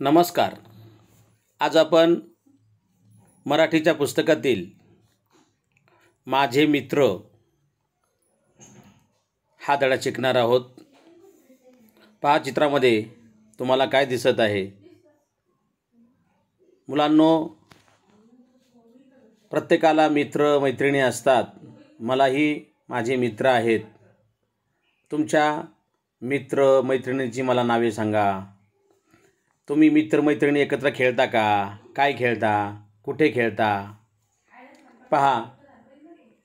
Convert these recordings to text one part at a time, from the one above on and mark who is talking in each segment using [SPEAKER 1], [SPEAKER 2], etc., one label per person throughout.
[SPEAKER 1] नमस्कार. आज आपण मराठीच्या पुस्तकातील माझे मित्र हा धडा शिकणार आहोत. पहा, चित्रामध्ये तुम्हाला काय दिसत आहे. मुलांनो, प्रत्येकाला मित्र मैत्रिणी असतात. मलाही माझे मित्र आहेत. तुमच्या मित्र मैत्रिणींची मला नावे सांगा. तुम्ही मित्रमैत्रिणी एकत्र खेळता का? काय खेळता? कुठे खेळता? पहा,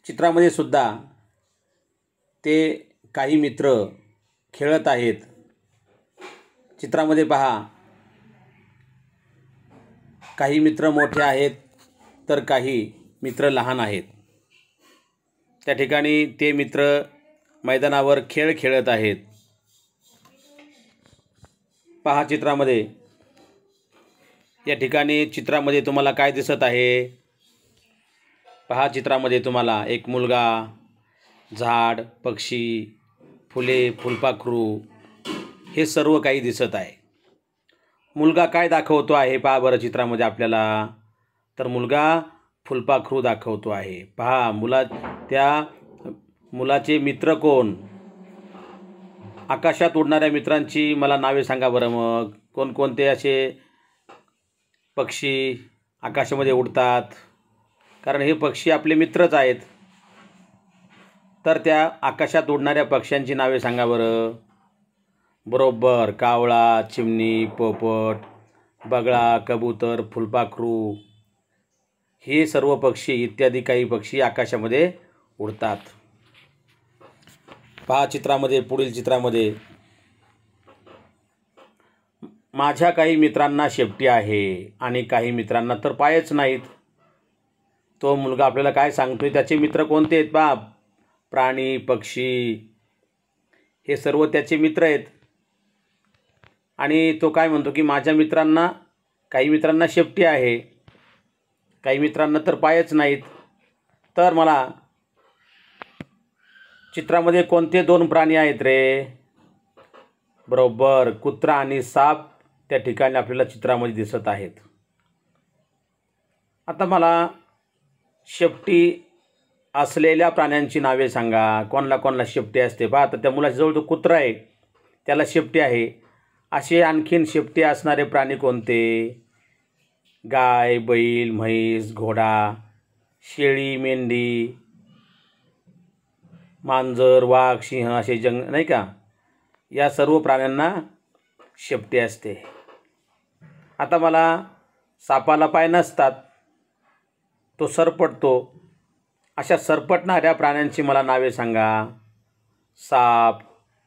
[SPEAKER 1] चित्रामध्ये सुद्धा ते काही मित्र खेळत आहेत. चित्रामध्ये पहा, काही मित्र मोठे आहेत तर काही मित्र लहान आहेत. त्या ठिकाणी ते मित्र मैदानावर खेळ खेळत आहेत. पहा, चित्रामध्ये या ठिकाणी चित्रामध्ये तुम्हाला काय दिसत आहे? पहा, चित्रामध्ये तुम्हाला एक मुलगा, झाड, पक्षी, फुले, फुलपाखरू हे सर्व काही दिसत आहे. मुलगा काय दाखवतो आहे पहा बरं चित्रामध्ये आपल्याला? तर मुलगा फुलपाखरू दाखवतो आहे. पहा, त्या मुलाचे मित्र कोण? आकाशात उडणाऱ्या मित्रांची मला नावे सांगा बरं. मग कोणकोणते असे पक्षी आकाशामध्ये उडतात? कारण हे पक्षी आपले मित्रच आहेत. तर त्या आकाशात उडणाऱ्या पक्ष्यांची नावे सांगा बरं. बरोबर, कावळा, चिमणी, पोपट, बगळा, कबूतर, फुलपाखरू हे सर्व पक्षी इत्यादी काही पक्षी आकाशामध्ये उडतात. पहा, चित्रामध्ये पुढील चित्रामध्ये माझ्या काही मित्रांना शेपटी आहे आणि काही मित्रांना तर पायच नाहीत. तो मुलगा आपल्याला काय सांगतोय? त्याचे मित्र कोणते आहेत? पहा, प्राणी, पक्षी हे सर्व त्याचे मित्र आहेत. आणि तो काय म्हणतो की माझ्या मित्रांना, काही मित्रांना शेपटी आहे, काही मित्रांना तर पायच नाहीत. तर मला चित्रामध्ये कोणते दोन प्राणी आहेत रे? बरोबर, कुत्रा आणि साप त्या ठिकाणी आपल्याला चित्रामध्ये दिसत आहेत. आता मला शेपटी असलेल्या प्राण्यांची नावे सांगा. कोणाला शेपटी असते? पहा, आता त्या मुलाच्याजवळ तो कुत्रा आहे, त्याला शेपटी आहे. असे आणखीन शेपटी असणारे प्राणी कोणते? गाय, बैल, म्हैस, घोडा, शेळी, मेंढी, मांजर, वाघ, सिंह असे नाही का, या सर्व प्राण्यांना शेपटी असते. आता मला सापाला पाय नसतात, तो सरपटतो. अशा सरपटणाऱ्या प्राण्यांची मला नावे सांगा. साप,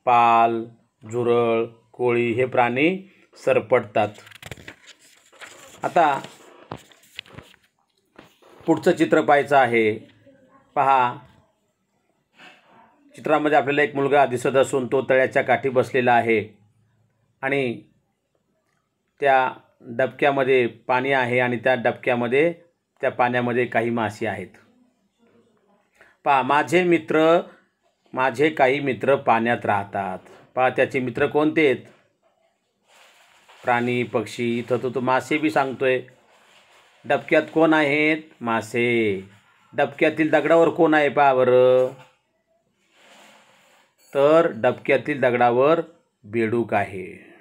[SPEAKER 1] पाल, झुरळ, कोळी हे प्राणी सरपटतात. आता पुढचं चित्र पाहायचं आहे. पहा, चित्रामध्ये आपल्याला एक मुलगा दिसत असून तो तळ्याच्या काठी बसलेला आहे आणि त्या डबक्यामध्ये पाणी आहे आणि त्या डबक्यामध्ये, त्या पाण्यामध्ये काही मासे आहेत. पहा, माझे काही मित्र पाण्यात राहतात. पहा, त्याचे मित्र कोणते आहेत? प्राणी, पक्षी. इथं तो मासे बी सांगतोय. डबक्यात कोण आहेत? मासे. डबक्यातील दगडावर कोण आहे पहा बरं? तर डबक्यातील दगडावर बेडूक आहे.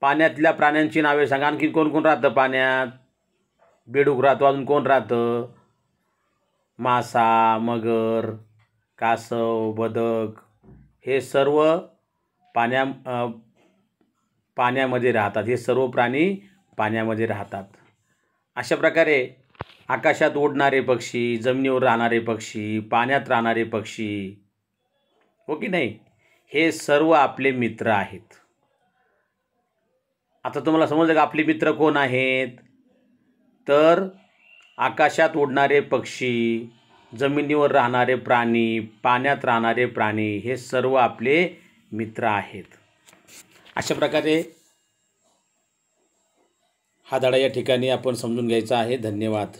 [SPEAKER 1] पाण्यातल्या प्राण्यांची नावे सांगा. आणखी कोण कोण राहतं पाण्यात? बेडूक राहतो. अजून कोण राहतं? मासा, मगर, कासव, बदक हे सर्व पाण्यामध्ये राहतात. हे सर्व प्राणी पाण्यामध्ये राहतात. अशा प्रकारे आकाशात उडणारे पक्षी, जमिनीवर राहणारे पक्षी, पाण्यात राहणारे पक्षी, हो की नाही, हे सर्व आपले मित्र आहेत. आता तुम्हाला समजलं का आपले मित्र कोण आहेत? तर आकाशात उडणारे पक्षी, जमिनीवर राहणारे प्राणी, पाण्यात राहणारे प्राणी हे सर्व आपले मित्र आहेत. अशा प्रकारे हा धडा या ठिकाणी आपण समजून घ्यायचा आहे. धन्यवाद.